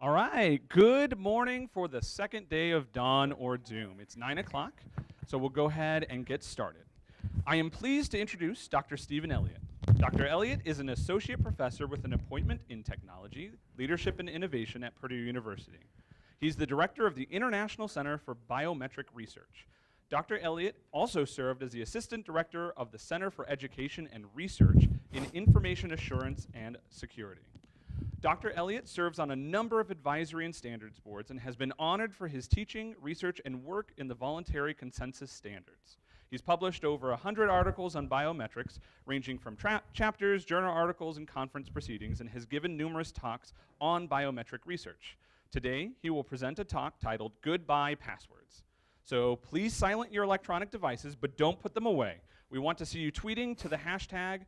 All right, good morning for the second day of Dawn or Doom. It's 9 o'clock, so we'll go ahead and get started. I am pleased to introduce Dr. Stephen Elliott. Dr. Elliott is an associate professor with an appointment in technology, leadership, and innovation at Purdue University. He's the director of the International Center for Biometric Research. Dr. Elliott also served as the assistant director of the Center for Education and Research in Information Assurance and Security. Dr. Elliott serves on a number of advisory and standards boards and has been honored for his teaching, research, and work in the voluntary consensus standards. He's published over 100 articles on biometrics, ranging from chapters, journal articles, and conference proceedings, and has given numerous talks on biometric research. Today, he will present a talk titled Goodbye Passwords. So please silent your electronic devices, but don't put them away. We want to see you tweeting to the hashtag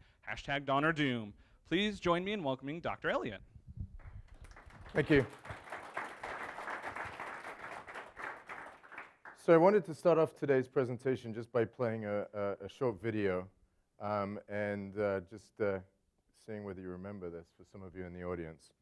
Dawn or Doom. Please join me in welcoming Dr. Elliott. Thank you. So I wanted to start off today's presentation just by playing a short video and just seeing whether you remember this for some of you in the audience.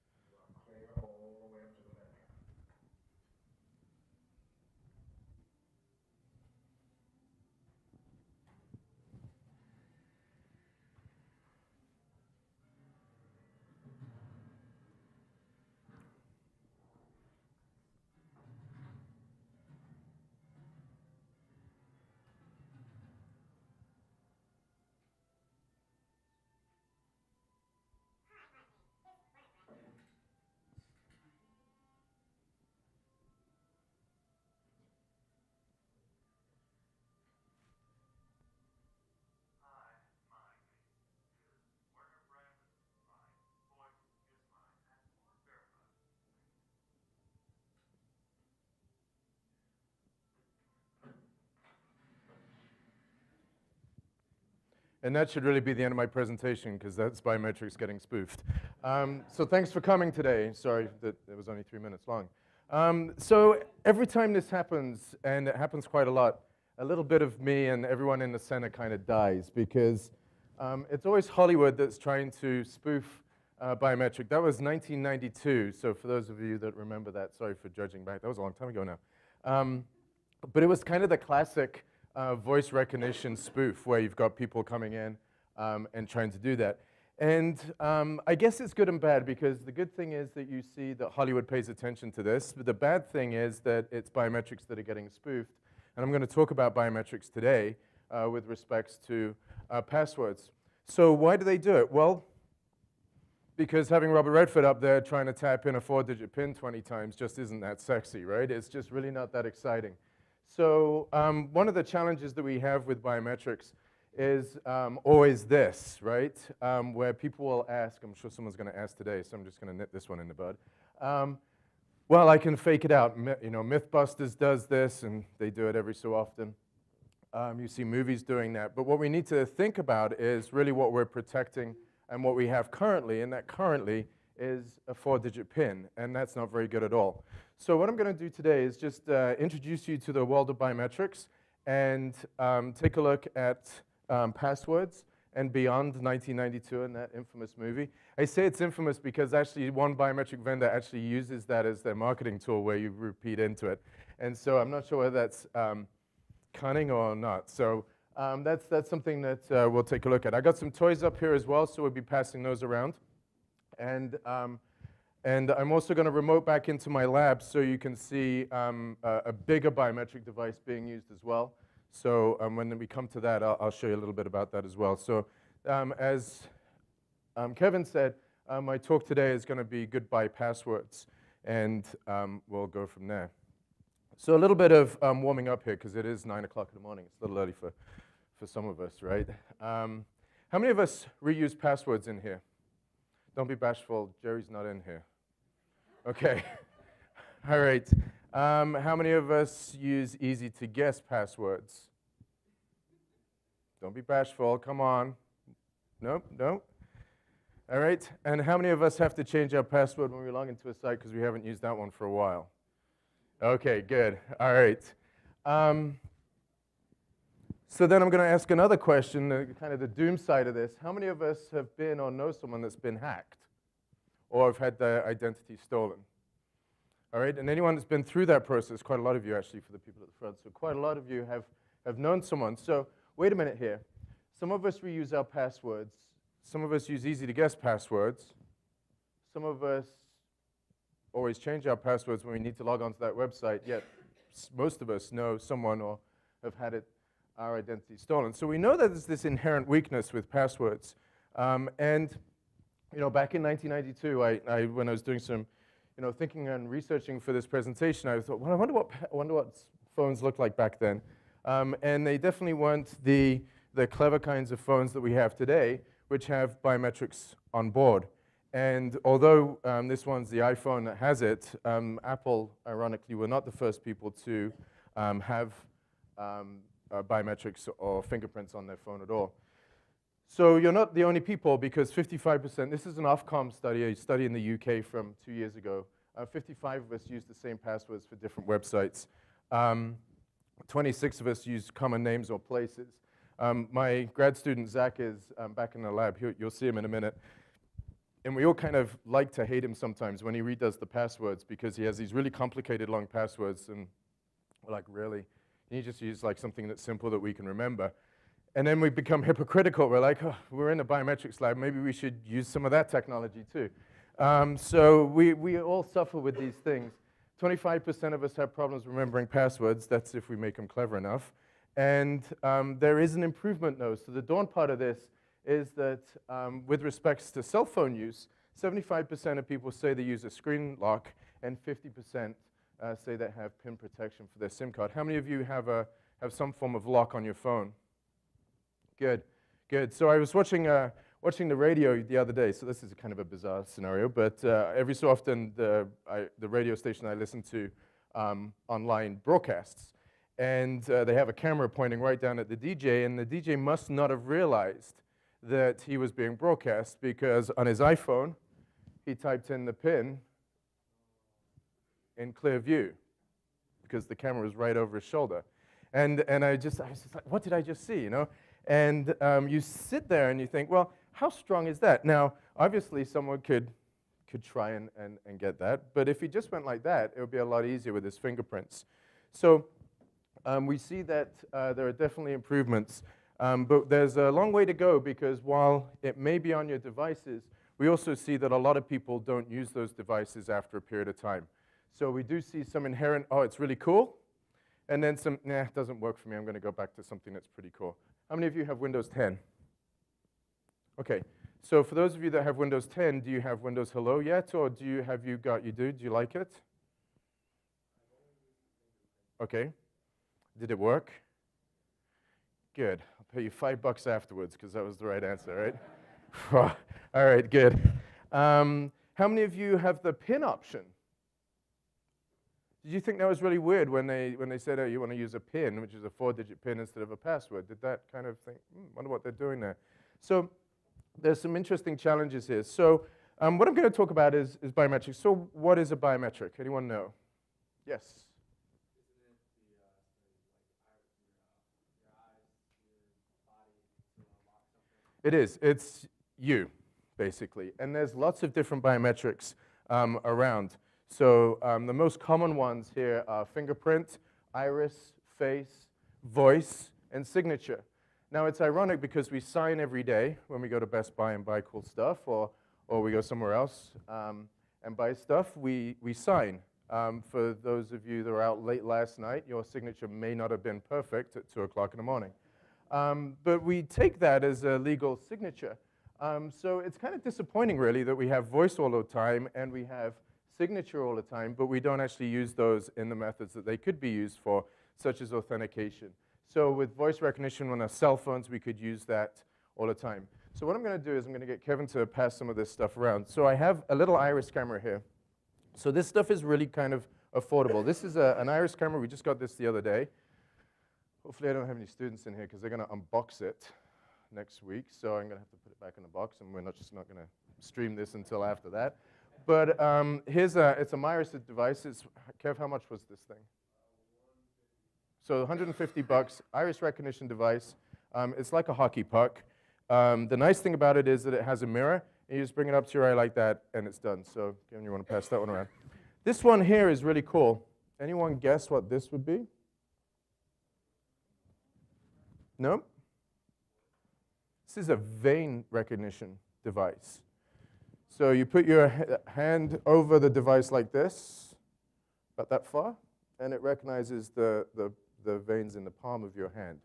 And that should really be the end of my presentation, because that's biometrics getting spoofed. So thanks for coming today. Sorry that it was only 3 minutes long. So every time this happens, and it happens quite a lot, a little bit of me and everyone in the center kind of dies, because it's always Hollywood that's trying to spoof biometric. That was 1992, so for those of you that remember that, sorry for judging back. That was a long time ago now. But it was kind of the classic voice recognition spoof where you've got people coming in and trying to do that. And I guess it's good and bad, because the good thing is that you see that Hollywood pays attention to this. But the bad thing is that it's biometrics that are getting spoofed. And I'm going to talk about biometrics today with respects to passwords. So why do they do it? Well, because having Robert Redford up there trying to tap in a 4-digit PIN 20 times just isn't that sexy, right? It's just really not that exciting. So one of the challenges that we have with biometrics is always this, right? Where people will ask, I'm sure someone's going to ask today, so I'm just going to nip this one in the bud. Well, I can fake it out. Mythbusters does this, and they do it every so often. You see movies doing that. But what we need to think about is really what we're protecting and what we have currently, and that currently is a 4-digit PIN, and that's not very good at all. So what I'm going to do today is just introduce you to the world of biometrics and take a look at passwords and beyond 1992 and that infamous movie. I say it's infamous because actually one biometric vendor actually uses that as their marketing tool where you repeat into it. And so I'm not sure whether that's cunning or not. So that's something that we'll take a look at. I got some toys up here as well, so we'll be passing those around. And I'm also going to remote back into my lab so you can see a bigger biometric device being used as well. So when we come to that, I'll show you a little bit about that as well. So as Kevin said, my talk today is going to be goodbye passwords, and we'll go from there. So a little bit of warming up here, because it is 9 o'clock in the morning. It's a little early for some of us, right? How many of us reuse passwords in here? Don't be bashful. Jerry's not in here. Okay. All right. How many of us use easy-to-guess passwords? Don't be bashful. Come on. Nope, nope. All right. And how many of us have to change our password when we log into a site because we haven't used that one for a while? Okay, good. All right. So then I'm going to ask another question, kind of the doom side of this. How many of us have been or know someone that's been hacked or have had their identity stolen? All right, and anyone that's been through that process, quite a lot of you actually for the people at the front, so quite a lot of you have known someone. So wait a minute here. Some of us reuse our passwords. Some of us use easy-to-guess passwords. Some of us always change our passwords when we need to log onto that website, yet most of us know someone or have had our identity stolen. So we know that there's this inherent weakness with passwords. And you know, back in 1992, when I was doing some thinking and researching for this presentation, I thought, well, I wonder what phones looked like back then. And they definitely weren't the clever kinds of phones that we have today, which have biometrics on board. And although this one's the iPhone that has it, Apple, ironically, were not the first people to have biometrics or fingerprints on their phone at all. So you're not the only people, because 55%, this is an Ofcom study, a study in the UK from 2 years ago. 55 of us use the same passwords for different websites. 26 of us use common names or places. My grad student, Zach, is back in the lab. You'll see him in a minute. And we all kind of like to hate him sometimes when he redoes the passwords, because he has these really complicated long passwords, and we're like, really? Can you just use like something that's simple that we can remember? And then we become hypocritical. We're like, oh, we're in a biometrics lab. Maybe we should use some of that technology too. So we all suffer with these things. 25% of us have problems remembering passwords. That's if we make them clever enough. And there is an improvement, though. So the dawn part of this is that with respects to cell phone use, 75% of people say they use a screen lock, and 50% say they have PIN protection for their SIM card. How many of you have some form of lock on your phone? Good, good. So I was watching the radio the other day. So this is kind of a bizarre scenario, but every so often the radio station I listen to online broadcasts, and they have a camera pointing right down at the DJ, and the DJ must not have realized that he was being broadcast, because on his iPhone he typed in the PIN in clear view because the camera was right over his shoulder, and I was just like, what did I just see, you know? And you sit there and you think, well, how strong is that? Now, obviously, someone could try and get that, but if he just went like that, it would be a lot easier with his fingerprints. So we see that there are definitely improvements, but there's a long way to go, because while it may be on your devices, we also see that a lot of people don't use those devices after a period of time. So we do see some inherent, oh, it's really cool, and then some, nah, it doesn't work for me, I'm going to go back to something that's pretty cool. How many of you have Windows 10? Okay, so for those of you that have Windows 10, do you have Windows Hello yet, or do you like it? Okay, did it work? Good, I'll pay you $5 afterwards, because that was the right answer, right? All right, good. How many of you have the PIN option? Did you think that was really weird when they said, oh, you want to use a PIN, which is a 4-digit PIN instead of a password? Did that kind of think, wonder what they're doing there? So there's some interesting challenges here. So what I'm going to talk about is biometrics. So what is a biometric? Anyone know? Yes? It is. It's you, basically. And there's lots of different biometrics around. So the most common ones here are fingerprint, iris, face, voice, and signature. Now, it's ironic because we sign every day when we go to Best Buy and buy cool stuff, or we go somewhere else and buy stuff, we sign. For those of you that were out late last night, your signature may not have been perfect at 2 o'clock in the morning. But we take that as a legal signature. So it's kind of disappointing, really, that we have voice all the time and we have signature all the time, but we don't actually use those in the methods that they could be used for, such as authentication. So with voice recognition on our cell phones, we could use that all the time. So what I'm going to do is I'm going to get Kevin to pass some of this stuff around. So I have a little iris camera here. So this stuff is really kind of affordable. This is an iris camera. We just got this the other day. Hopefully I don't have any students in here, because they're going to unbox it next week. So I'm going to have to put it back in the box, and we're not just not going to stream this until after that. But it's a Myris device. Kev, how much was this thing? So $150, iris recognition device. It's like a hockey puck. The nice thing about it is that it has a mirror, and you just bring it up to your eye like that, and it's done. So, Kevin, you want to pass that one around? This one here is really cool. Anyone guess what this would be? No? This is a vein recognition device. So you put your hand over the device like this, about that far, and it recognizes the veins in the palm of your hand.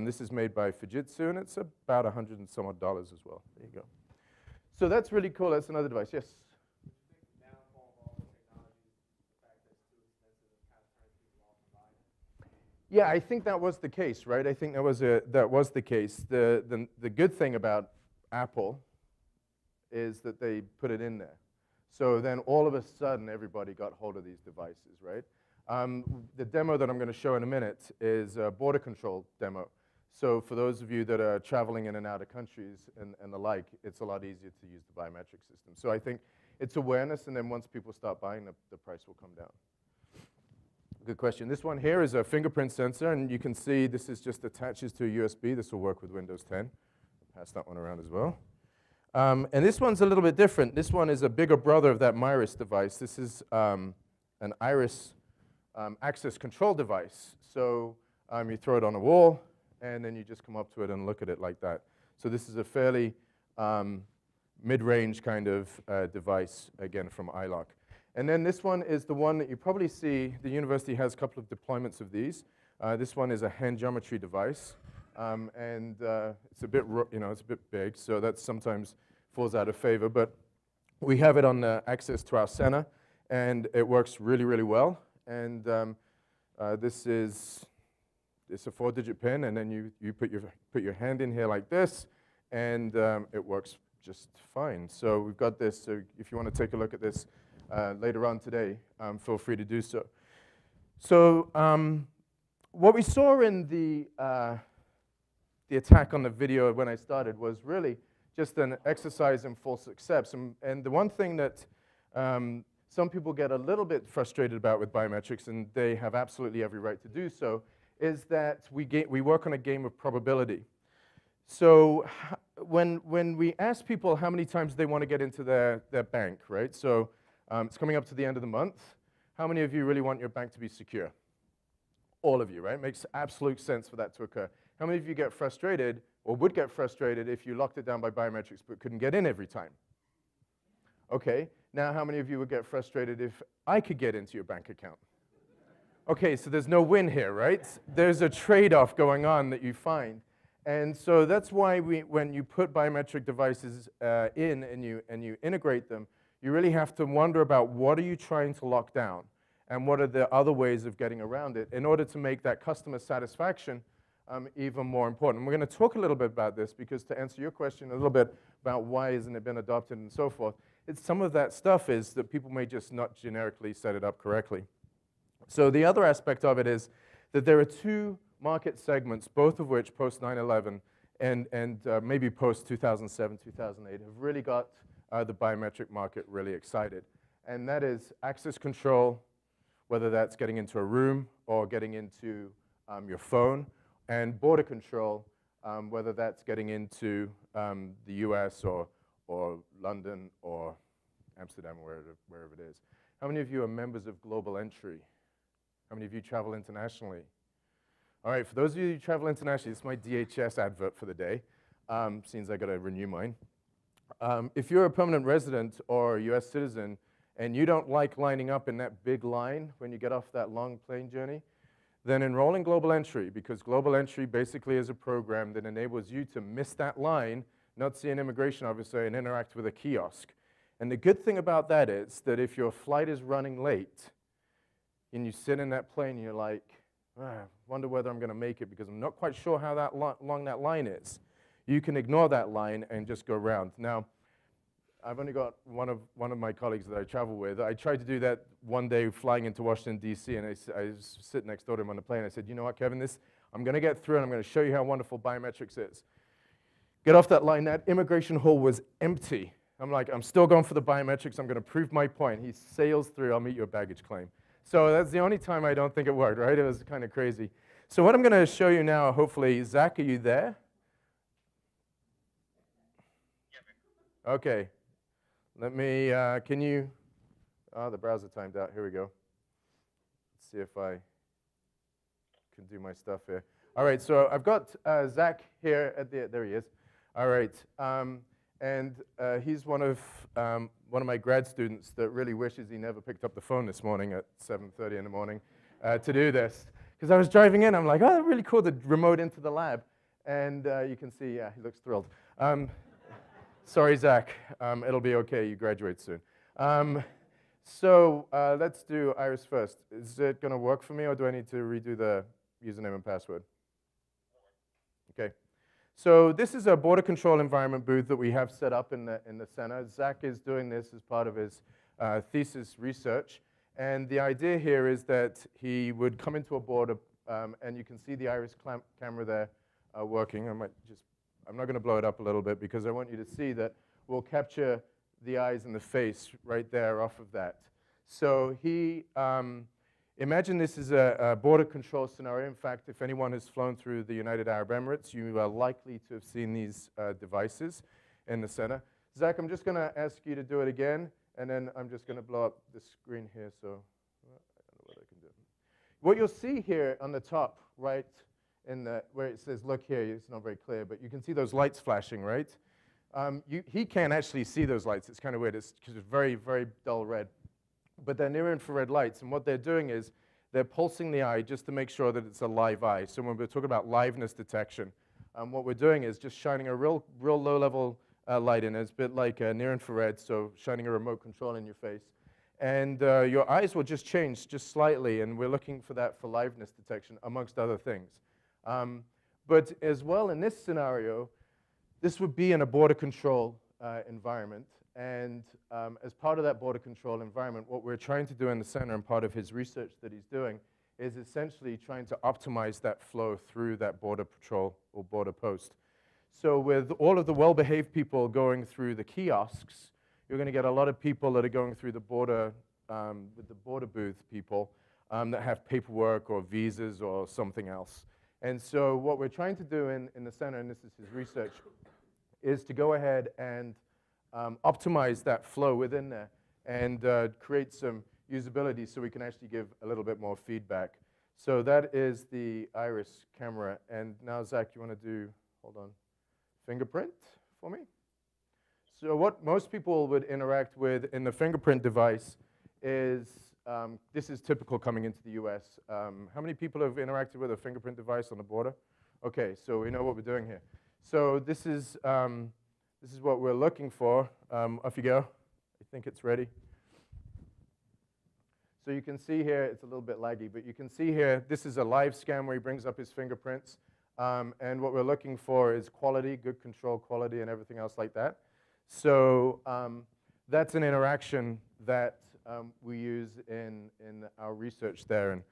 This is made by Fujitsu, and it's about $100 and some odd as well. There you go. So that's really cool. That's another device. Yes? Yeah, I think that was the case, right? I think that was the case. The good thing about Apple is that they put it in there. So then all of a sudden, everybody got hold of these devices, right? The demo that I'm going to show in a minute is a border control demo. So for those of you that are traveling in and out of countries and the like, it's a lot easier to use the biometric system. So I think it's awareness, and then once people start buying, the price will come down. Good question. This one here is a fingerprint sensor, and you can see this is just attaches to a USB. This will work with Windows 10. Pass that one around as well. And this one's a little bit different. This one is a bigger brother of that Myris device. This is an iris access control device. So you throw it on a wall, and then you just come up to it and look at it like that. So this is a fairly mid-range kind of device, again, from iLock. And then this one is the one that you probably see. The university has a couple of deployments of these. This one is a hand geometry device, and it's a bit, it's a bit big, so that sometimes falls out of favor. But we have it on access to our center, and it works really, really well. And this is it's a 4-digit pin, and then you put your hand in here like this, and it works just fine. So we've got this. So if you want to take a look at this later on today, feel free to do so. So what we saw in the attack on the video when I started was really just an exercise in false accepts. And the one thing that some people get a little bit frustrated about with biometrics, and they have absolutely every right to do so, is that we work on a game of probability. So when we ask people how many times they want to get into their bank, right? So it's coming up to the end of the month. How many of you really want your bank to be secure? All of you, right? Makes absolute sense for that to occur. How many of you get frustrated or would get frustrated if you locked it down by biometrics but couldn't get in every time? Okay, now how many of you would get frustrated if I could get into your bank account? Okay, so there's no win here, right? There's a trade-off going on that you find. And so that's why when you put biometric devices in and you integrate them, you really have to wonder about what are you trying to lock down and what are the other ways of getting around it in order to make that customer satisfaction even more important. And we're going to talk a little bit about this because to answer your question a little bit about why hasn't it been adopted and so forth, some of that stuff is that people may just not generically set it up correctly. So the other aspect of it is that there are two market segments, both of which post 9/11 and maybe post 2007, 2008 have really got the biometric market really excited. And that is access control, whether that's getting into a room or getting into your phone, and border control, whether that's getting into the US or London or Amsterdam, wherever it is. How many of you are members of Global Entry? How many of you travel internationally? All right, for those of you who travel internationally, this is my DHS advert for the day. Seems I got to renew mine. If you're a permanent resident or a US citizen and you don't like lining up in that big line when you get off that long plane journey, then enroll in Global Entry, because Global Entry basically is a program that enables you to miss that line, not see an immigration officer, and interact with a kiosk. And the good thing about that is that if your flight is running late and you sit in that plane and you're like, wonder whether I'm going to make it because I'm not quite sure how long that line is, you can ignore that line and just go around. Now, I've only got one of my colleagues that I travel with. I tried to do that one day flying into Washington, D.C., and I was sitting next door to him on the plane. I said, you know what, Kevin, I'm going to get through, and I'm going to show you how wonderful biometrics is. Get off that line. That immigration hall was empty. I'm like, I'm still going for the biometrics. I'm going to prove my point. He sails through. I'll meet your baggage claim. So that's the only time I don't think it worked, right? It was kind of crazy. So what I'm going to show you now, hopefully, Zach, are you there? Okay. Let me, can you, Oh, the browser timed out. Here we go. Let's see if I can do my stuff here. All right, so I've got Zach here at the, there he is. All right, and he's one of my grad students that really wishes he never picked up the phone this morning at 7:30 in the morning to do this. Because I was driving in, I'm like, oh, really cool, the remote into the lab. And you can see, yeah, he looks thrilled. Sorry, Zach, it'll be okay, you graduate soon. So let's do Iris first. Is it gonna work for me, or do I need to redo the username and password? Okay. So this is a border control environment booth that we have set up in the center. Zach is doing this as part of his thesis research. And the idea here is that he would come into a border, and you can see the Iris camera there working. I'm not going to blow it up a little bit because I want you to see that we'll capture the eyes and the face right there off of that. So he, imagine this is a border control scenario. In fact, if anyone has flown through the United Arab Emirates, you are likely to have seen these devices in the center. Zach, I'm just going to ask you to do it again, and then I'm just going to blow up the screen here. So I don't know what I can do. What you'll see here on the top, right, in the, where it says, look here, it's not very clear, but you can see those lights flashing, right? He can't actually see those lights. It's kind of weird. It's very, very dull red. But they're near-infrared lights, and what they're doing is they're pulsing the eye just to make sure that it's a live eye. So when we're talking about liveness detection, what we're doing is just shining a real low-level light in. It's a bit like near-infrared, so shining a remote control in your face. And your eyes will just change just slightly, and we're looking for that for liveness detection, amongst other things. But as well, in this scenario, this would be in a border control environment. And as part of that border control environment, what we're trying to do in the center, and part of his research that he's doing, is essentially trying to optimize that flow through that border patrol or border post. So with all of the well-behaved people going through the kiosks, you're going to get a lot of people that are going through the border, with the border booth people that have paperwork or visas or something else. And so what we're trying to do in the center, and this is his research, is to go ahead and optimize that flow within there and create some usability so we can actually give a little bit more feedback. So that is the Iris camera. And now, Zach, you want to do, hold on, fingerprint for me? So what most people would interact with in the fingerprint device is, this is typical coming into the US. How many people have interacted with a fingerprint device on the border? Okay, so we know what we're doing here. So this is what we're looking for. Off you go. I think it's ready. So you can see here, it's a little bit laggy, but you can see here, this is a live scan where he brings up his fingerprints. And what we're looking for is quality, good control quality, and everything else like that. So that's an interaction that we use in our research there. And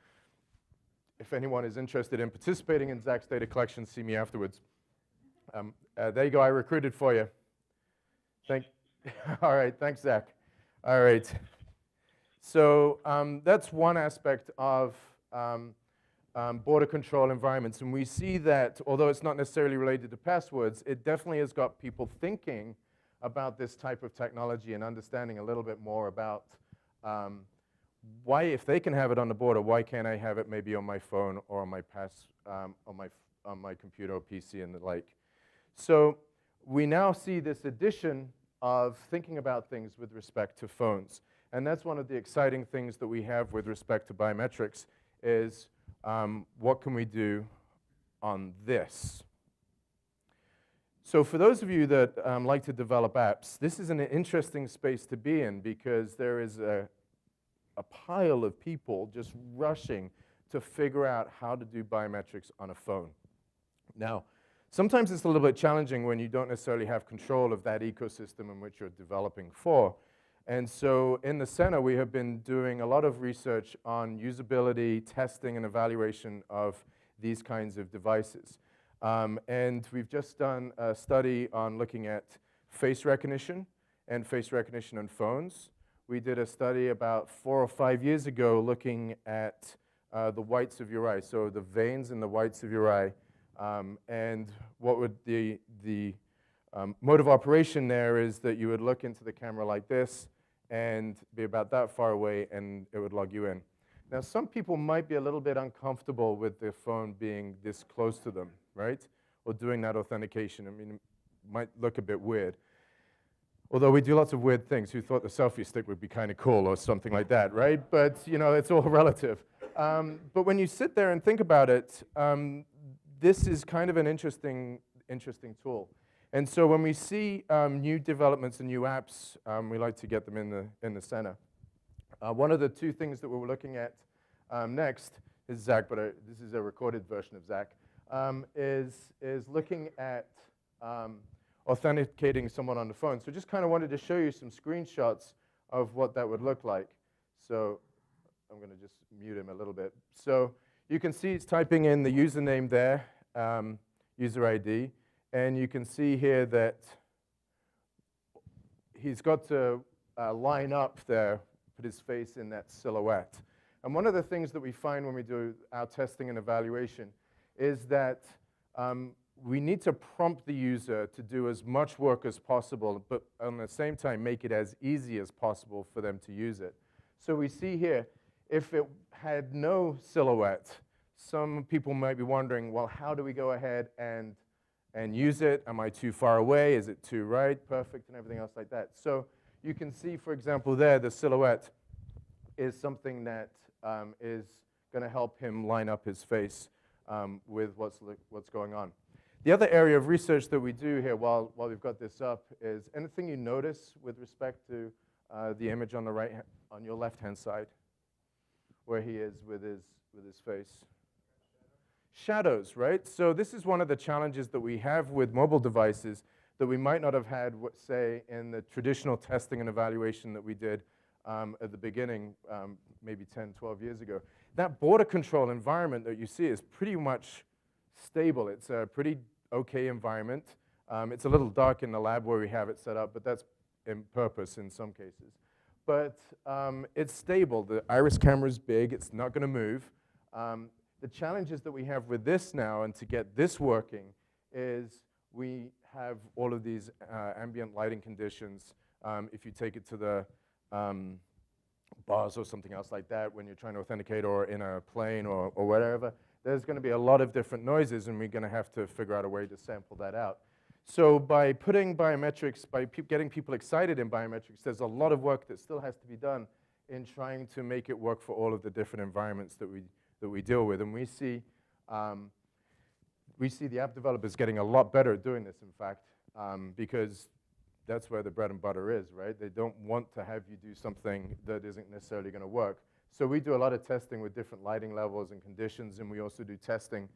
if anyone is interested in participating in Zach's data collection, see me afterwards. There you go, I recruited for you. All right, thanks, Zach. All right. So that's one aspect of border control environments. And we see that, although it's not necessarily related to passwords, it definitely has got people thinking about this type of technology and understanding a little bit more about why, if they can have it on the border, why can't I have it maybe on my phone or on my computer or PC and the like. So we now see this addition of thinking about things with respect to phones. And that's one of the exciting things that we have with respect to biometrics is what can we do on this? So for those of you that like to develop apps, this is an interesting space to be in because there is a pile of people just rushing to figure out how to do biometrics on a phone. Now, sometimes it's a little bit challenging when you don't necessarily have control of that ecosystem in which you're developing for. And so in the center, we have been doing a lot of research on usability, testing, and evaluation of these kinds of devices. And we've just done a study on looking at face recognition and face recognition on phones. We did a study about 4 or 5 years ago looking at the whites of your eye, so the veins in the whites of your eye. And what would the mode of operation there is that you would look into the camera like this, and be about that far away, and it would log you in. Now, some people might be a little bit uncomfortable with their phone being this close to them, right? Or doing that authentication. I mean, it might look a bit weird. Although we do lots of weird things. Who thought the selfie stick would be kind of cool or something like that, right? But, you know, it's all relative. But when you sit there and think about it, this is kind of an interesting tool. And so when we see new developments and new apps, we like to get them in the center. One of the two things that we're looking at next is Zach, but this is a recorded version of Zach, is looking at authenticating someone on the phone. So just kind of wanted to show you some screenshots of what that would look like. So I'm going to just mute him a little bit. So you can see he's typing in the username there, user ID, and you can see here that he's got to line up there, put his face in that silhouette. And one of the things that we find when we do our testing and evaluation is that we need to prompt the user to do as much work as possible, but at the same time make it as easy as possible for them to use it. So we see here, if it had no silhouette, some people might be wondering, well, how do we go ahead and use it? Am I too far away? Is it too right? Perfect, and everything else like that. So you can see, for example, there, the silhouette is something that is going to help him line up his face with what's going on. The other area of research that we do here while we've got this up is anything you notice with respect to the image on your left-hand side, where he is with his face. Shadows, right? So this is one of the challenges that we have with mobile devices that we might not have had, say, in the traditional testing and evaluation that we did at the beginning, maybe 10, 12 years ago. That border control environment that you see is pretty much stable. It's a pretty okay environment. It's a little dark in the lab where we have it set up, but that's in purpose in some cases. But it's stable. The iris camera is big. It's not going to move. The challenges that we have with this now, and to get this working, is we have all of these ambient lighting conditions. If you take it to the bars or something else like that, when you're trying to authenticate or in a plane or whatever, there's going to be a lot of different noises, and we're going to have to figure out a way to sample that out. So by putting biometrics, by getting people excited in biometrics, there's a lot of work that still has to be done in trying to make it work for all of the different environments that we deal with. And we see the app developers getting a lot better at doing this, in fact, because that's where the bread and butter is, right? They don't want to have you do something that isn't necessarily going to work. So we do a lot of testing with different lighting levels and conditions, and we also do testing,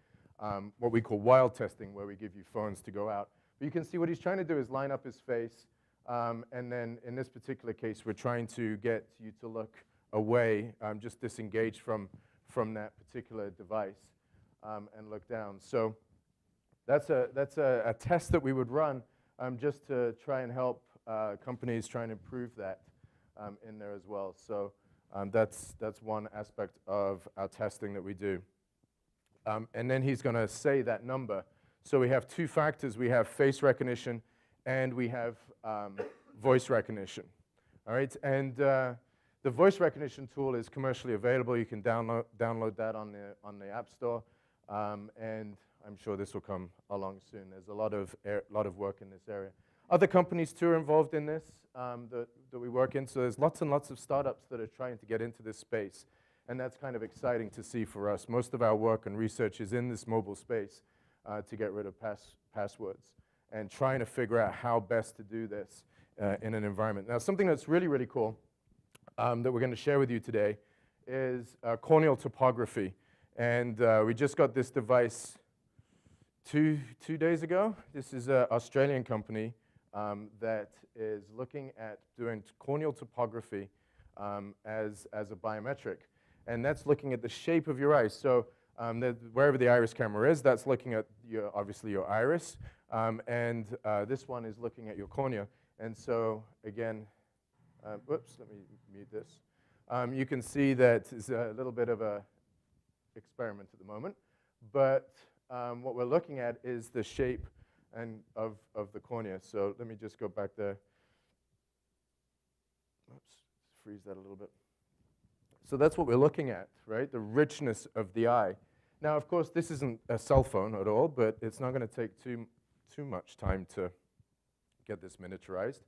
what we call wild testing, where we give you phones to go out. But you can see what he's trying to do is line up his face, and then in this particular case, we're trying to get you to look away, just disengage from that particular device, and look down. So that's a test that we would run just to try and help companies try and improve that in there as well. So that's one aspect of our testing that we do. And then he's going to say that number. So we have two factors. We have face recognition, and we have voice recognition. All right, and the voice recognition tool is commercially available. You can download that on the App Store, and I'm sure this will come along soon. There's a lot of work in this area. Other companies too are involved in this that we work in. So there's lots and lots of startups that are trying to get into this space, and that's kind of exciting to see for us. Most of our work and research is in this mobile space to get rid of passwords and trying to figure out how best to do this in an environment. Now, something that's really, really cool that we're going to share with you today is corneal topography. And we just got this device two days ago. This is an Australian company that is looking at doing corneal topography as a biometric. And that's looking at the shape of your eyes. So wherever the iris camera is, that's looking at obviously your iris. And this one is looking at your cornea. And so again, whoops, let me mute this. You can see that it's a little bit of a experiment at the moment. But what we're looking at is the shape of the cornea. So let me just go back there. Oops. freeze that a little bit. So that's what we're looking at, right? The richness of the eye. Now, of course, this isn't a cell phone at all, but it's not going to take too much time to get this miniaturized.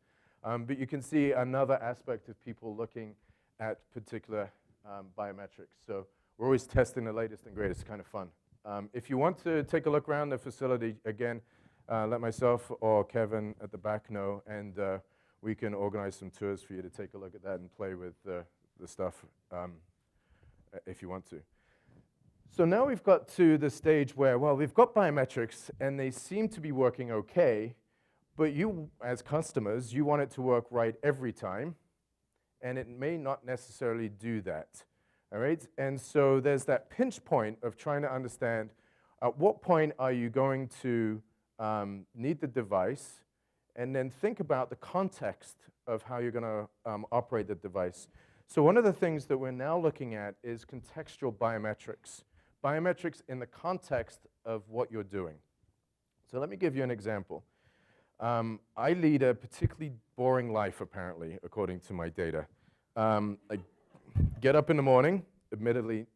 But you can see another aspect of people looking at particular biometrics. So we're always testing the latest and greatest. It's kind of fun. If you want to take a look around the facility, again, let myself or Kevin at the back know, and we can organize some tours for you to take a look at that and play with the stuff if you want to. So now we've got to the stage where, well, we've got biometrics, and they seem to be working okay, but you, as customers, you want it to work right every time, and it may not necessarily do that, all right? And so there's that pinch point of trying to understand at what point are you going to need the device, and then think about the context of how you're going to operate the device. So one of the things that we're now looking at is contextual biometrics. Biometrics in the context of what you're doing. So let me give you an example. I lead a particularly boring life, apparently, according to my data. I get up in the morning. Admittedly,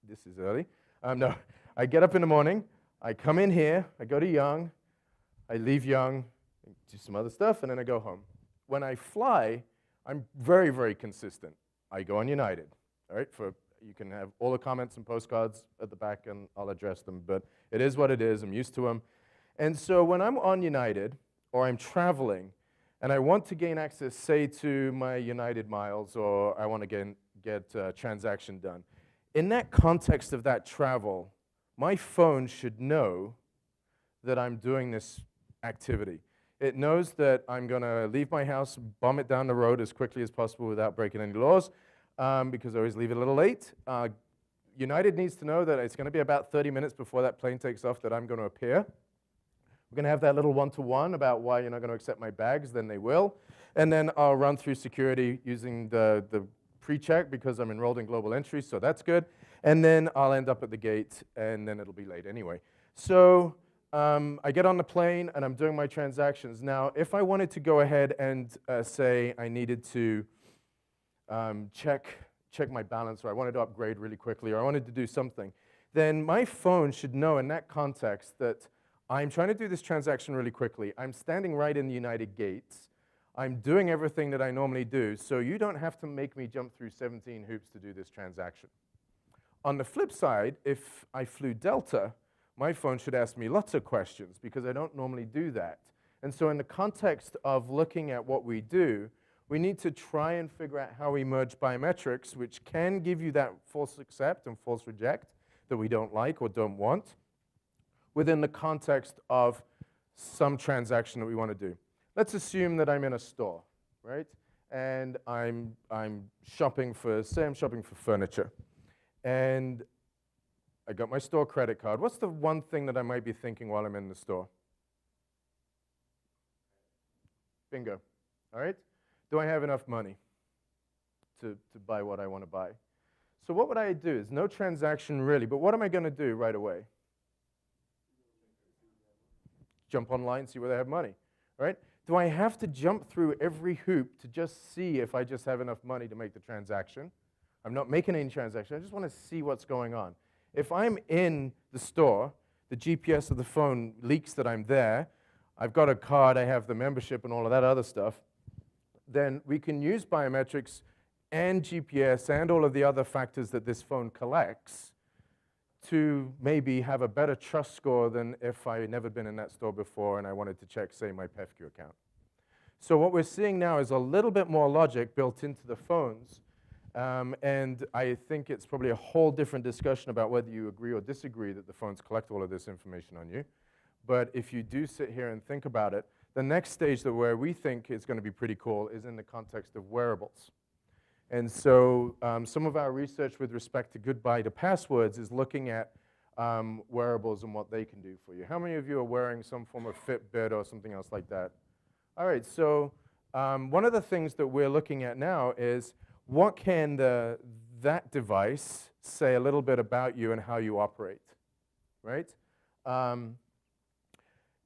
this is early. No, I get up in the morning. I come in here. I go to Young. I leave Young, do some other stuff, and then I go home. When I fly, I'm very, very consistent. I go on United, all right? You can have all the comments and postcards at the back, and I'll address them, but it is what it is. I'm used to them. And so when I'm on United, or I'm traveling, and I want to gain access, say, to my United miles, or I want to get a transaction done, in that context of that travel, my phone should know that I'm doing this activity. It knows that I'm going to leave my house, bomb it down the road as quickly as possible without breaking any laws, because I always leave it a little late. United needs to know that it's going to be about 30 minutes before that plane takes off that I'm going to appear. We're going to have that little one-to-one about why you're not going to accept my bags, then they will. And then I'll run through security using the pre-check because I'm enrolled in global entry, so that's good. And then I'll end up at the gate, and then it'll be late anyway. So I get on the plane, and I'm doing my transactions. Now, if I wanted to go ahead and say I needed to check my balance, or I wanted to upgrade really quickly, or I wanted to do something, then my phone should know in that context that I'm trying to do this transaction really quickly. I'm standing right in the United gates. I'm doing everything that I normally do, so you don't have to make me jump through 17 hoops to do this transaction. On the flip side, if I flew Delta, my phone should ask me lots of questions because I don't normally do that. And so in the context of looking at what we do, we need to try and figure out how we merge biometrics, which can give you that false accept and false reject that we don't like or don't want, within the context of some transaction that we want to do. Let's assume that I'm in a store, right? And I'm shopping for, say I'm shopping for furniture. And I got my store credit card. What's the one thing that I might be thinking while I'm in the store? Bingo, all right? Do I have enough money to buy what I want to buy? So what would I do? Is no transaction really, but what am I going to do right away? Jump online, see where they have money, right? Do I have to jump through every hoop to just see if I just have enough money to make the transaction? I'm not making any transaction. I just want to see what's going on. If I'm in the store, the GPS of the phone leaks that I'm there, I've got a card, I have the membership and all of that other stuff, then we can use biometrics and GPS and all of the other factors that this phone collects to maybe have a better trust score than if I had never been in that store before and I wanted to check, say, my PEFQ account. So what we're seeing now is a little bit more logic built into the phones, and I think it's probably a whole different discussion about whether you agree or disagree that the phones collect all of this information on you. But if you do sit here and think about it, the next stage where we think is going to be pretty cool is in the context of wearables. And so some of our research with respect to goodbye to passwords is looking at wearables and what they can do for you. How many of you are wearing some form of Fitbit or something else like that? All right, so one of the things that we're looking at now is what can that device say a little bit about you and how you operate, right?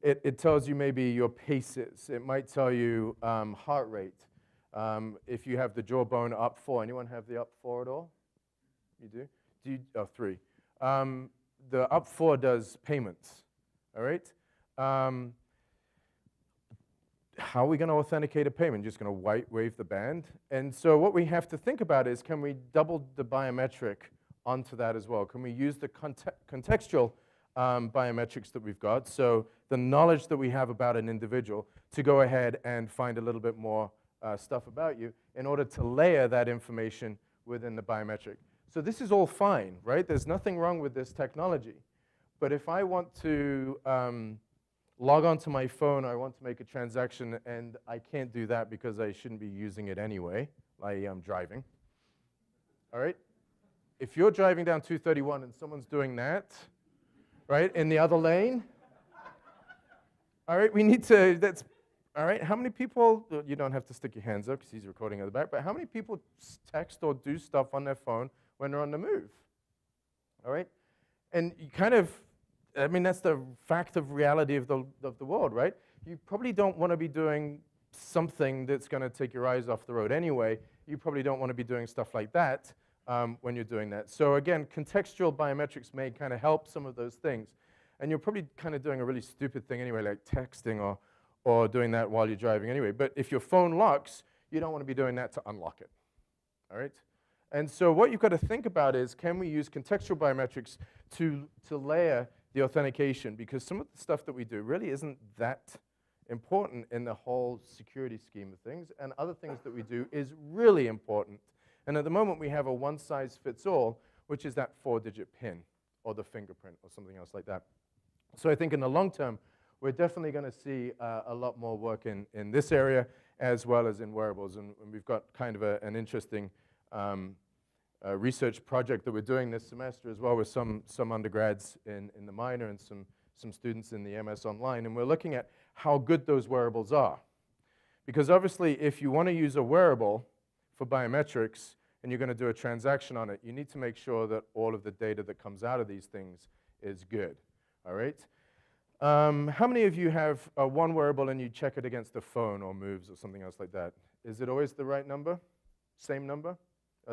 It tells you maybe your paces. It might tell you heart rate. If you have the jawbone up 4, anyone have the up 4 at all? You do? Oh, 3. The up 4 does payments, all right? How are we going to authenticate a payment? Just going to wave the band? And so what we have to think about is, can we double the biometric onto that as well? Can we use the contextual biometrics that we've got, so the knowledge that we have about an individual, to go ahead and find a little bit more stuff about you in order to layer that information within the biometric. So this is all fine, right? There's nothing wrong with this technology. But if I want to log onto my phone, I want to make a transaction, and I can't do that because I shouldn't be using it anyway. I am driving. All right? If you're driving down 231 and someone's doing that, right, in the other lane, all right, we need to, that's, all right, how many people, you don't have to stick your hands up because he's recording at the back, but how many people text or do stuff on their phone when they're on the move? All right? And you kind of, I mean, that's the fact of reality of the world, right? You probably don't want to be doing something that's going to take your eyes off the road anyway. You probably don't want to be doing stuff like that when you're doing that. So again, contextual biometrics may kind of help some of those things. And you're probably kind of doing a really stupid thing anyway, like texting or doing that while you're driving anyway. But if your phone locks, you don't want to be doing that to unlock it, all right? And so what you've got to think about is, can we use contextual biometrics to layer the authentication? Because some of the stuff that we do really isn't that important in the whole security scheme of things, and other things that we do is really important. And at the moment, we have a one-size-fits-all, which is that 4-digit PIN, or the fingerprint, or something else like that. So I think in the long term, we're definitely going to see a lot more work in this area, as well as in wearables. And we've got kind of an interesting research project that we're doing this semester as well, with some undergrads in the minor and some students in the MS online. And we're looking at how good those wearables are. Because obviously, if you want to use a wearable for biometrics and you're going to do a transaction on it, you need to make sure that all of the data that comes out of these things is good, all right? How many of you have one wearable and you check it against a phone or moves or something else like that? Is it always the right number? Same number?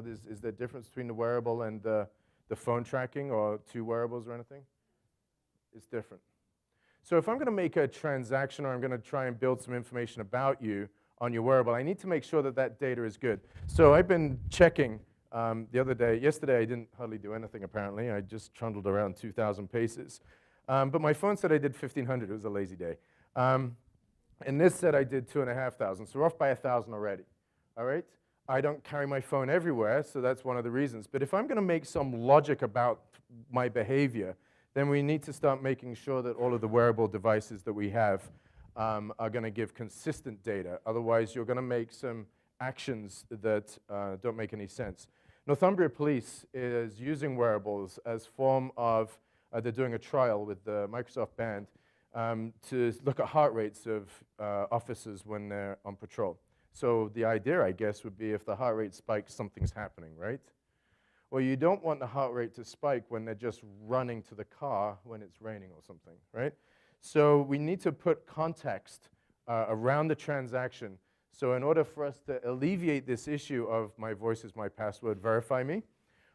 Is there a difference between the wearable and the phone tracking, or 2 wearables or anything? It's different. So if I'm going to make a transaction, or I'm going to try and build some information about you on your wearable, I need to make sure that that data is good. So I've been checking yesterday I didn't hardly do anything apparently. I just trundled around 2,000 paces. But my phone said I did 1,500. It was a lazy day. And this said I did 2,500. So we're off by 1,000 already, all right? I don't carry my phone everywhere, so that's one of the reasons. But if I'm going to make some logic about my behavior, then we need to start making sure that all of the wearable devices that we have are going to give consistent data. Otherwise, you're going to make some actions that don't make any sense. Northumbria Police is using wearables as form of, they're doing a trial with the Microsoft Band to look at heart rates of officers when they're on patrol. So the idea, I guess, would be if the heart rate spikes, something's happening, right? Well, you don't want the heart rate to spike when they're just running to the car when it's raining or something, right? So we need to put context around the transaction. So in order for us to alleviate this issue of my voice is my password, verify me,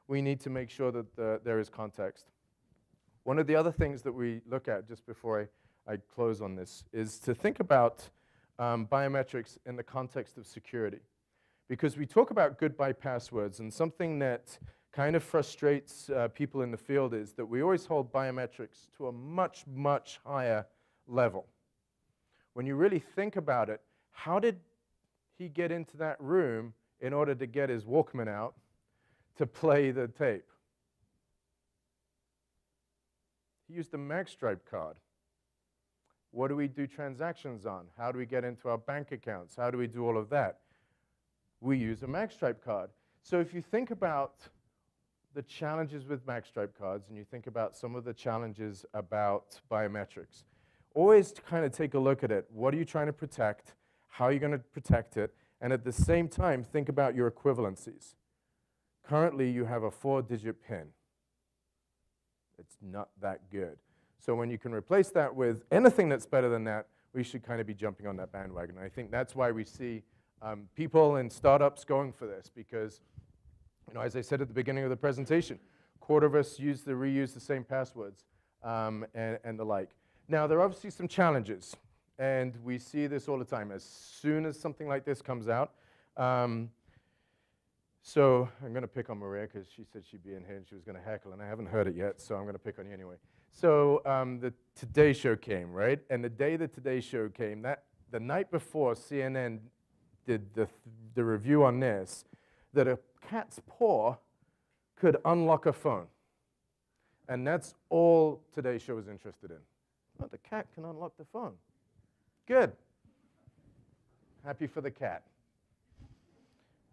we need to make sure that there is context. One of the other things that we look at, just before I close on this, is to think about biometrics in the context of security. Because we talk about goodbye passwords, and something that kind of frustrates people in the field is that we always hold biometrics to a much, much higher level. When you really think about it, how did he get into that room in order to get his Walkman out to play the tape? He used a magstripe card. What do we do transactions on? How do we get into our bank accounts? How do we do all of that? We use a magstripe card. So if you think about the challenges with magstripe cards, and you think about some of the challenges about biometrics, always kind of take a look at it. What are you trying to protect? How are you going to protect it? And at the same time, think about your equivalencies. Currently, you have a 4-digit PIN. It's not that good. So when you can replace that with anything that's better than that, we should kind of be jumping on that bandwagon. And I think that's why we see People and startups going for this because, as I said at the beginning of the presentation, a quarter of us reuse the same passwords and the like. Now, there are obviously some challenges, and we see this all the time. As soon as something like this comes out, so I'm going to pick on Maria because she said she'd be in here and she was going to heckle, and I haven't heard it yet, so I'm going to pick on you anyway. So the Today Show came, right? And the day the Today Show came, the night before CNN did the review on this, that a cat's paw could unlock a phone. And that's all Today Show was interested in. Oh, the cat can unlock the phone. Good. Happy for the cat.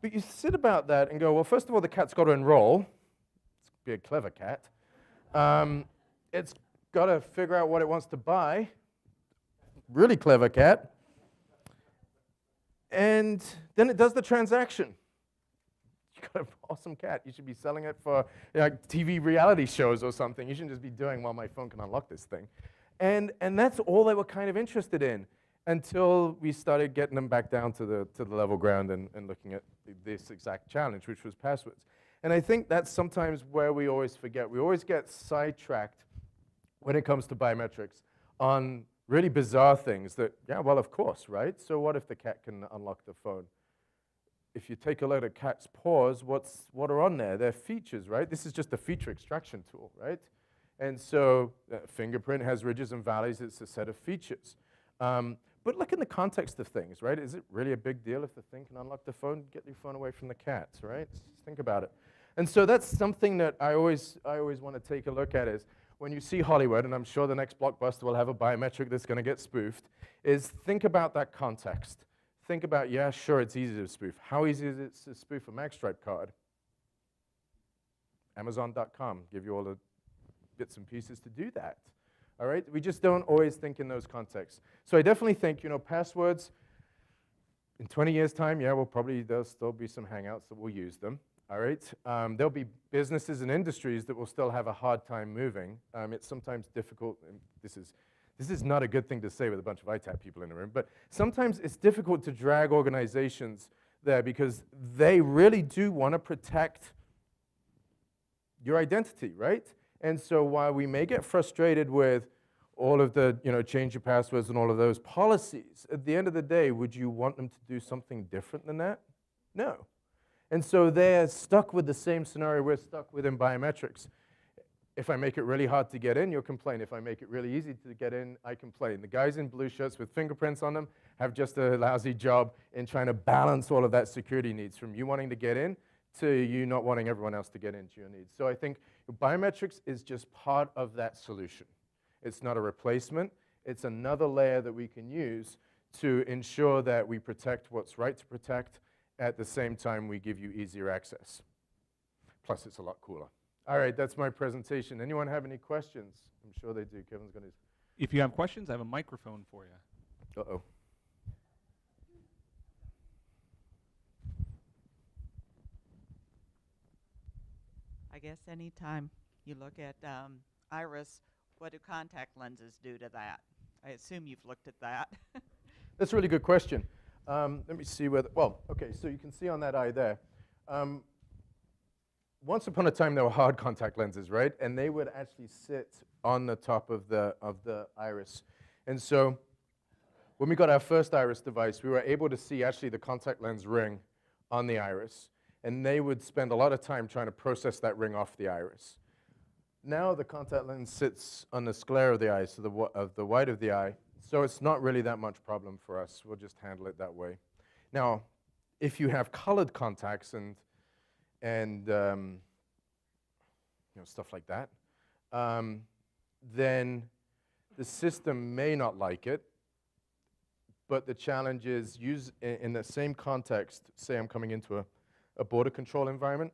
But you sit about that and go, well, first of all, the cat's got to enroll. It's be a clever cat. It's got to figure out what it wants to buy. Really clever cat. And then it does the transaction. You've got an awesome cat. You should be selling it for TV reality shows or something. You shouldn't just be doing, well, my phone can unlock this thing. And that's all they were kind of interested in until we started getting them back down to the level ground and looking at this exact challenge, which was passwords. And I think that's sometimes where we always forget. We always get sidetracked when it comes to biometrics on really bizarre things that, yeah, well, of course, right? So what if the cat can unlock the phone? If you take a look at cat's paws, what are on there? They're features, right? This is just a feature extraction tool, right? And so Fingerprint has ridges and valleys. It's a set of features. But look in the context of things, right? Is it really a big deal if the thing can unlock the phone? Get your phone away from the cats, right? Just think about it. And so that's something that I always want to take a look at is when you see Hollywood, and I'm sure the next blockbuster will have a biometric that's going to get spoofed, is think about that context. Think about, yeah, sure, it's easy to spoof. How easy is it to spoof a magstripe card? Amazon.com give you all the bits and pieces to do that. All right? We just don't always think in those contexts. So I definitely think, passwords, in 20 years' time, yeah, there'll still be some hangouts that will use them. All right? There'll be businesses and industries that will still have a hard time moving. It's sometimes difficult, and this is not a good thing to say with a bunch of ITAP people in the room, but sometimes it's difficult to drag organizations there because they really do want to protect your identity, right? And so while we may get frustrated with all of the, change your passwords and all of those policies, at the end of the day, would you want them to do something different than that? No. And so they're stuck with the same scenario we're stuck with in biometrics. If I make it really hard to get in, you'll complain. If I make it really easy to get in, I complain. The guys in blue shirts with fingerprints on them have just a lousy job in trying to balance all of that security needs from you wanting to get in to you not wanting everyone else to get into your needs. So I think biometrics is just part of that solution. It's not a replacement. It's another layer that we can use to ensure that we protect what's right to protect. At the same time, we give you easier access. Plus, it's a lot cooler. All right, that's my presentation. Anyone have any questions? I'm sure they do. Kevin's going to... If you have questions, I have a microphone for you. Uh-oh. I guess anytime you look at iris, what do contact lenses do to that? I assume you've looked at that. That's a really good question. Let me see whether, okay, so you can see on that eye there. Once upon a time, there were hard contact lenses, right? And they would actually sit on the top of the iris. And so when we got our first iris device, we were able to see actually the contact lens ring on the iris. And they would spend a lot of time trying to process that ring off the iris. Now the contact lens sits on the sclera of the eye, so the white of the eye. So it's not really that much problem for us. We'll just handle it that way. Now, if you have colored contacts and stuff like that, then the system may not like it. But the challenge is, in the same context, say I'm coming into a border control environment,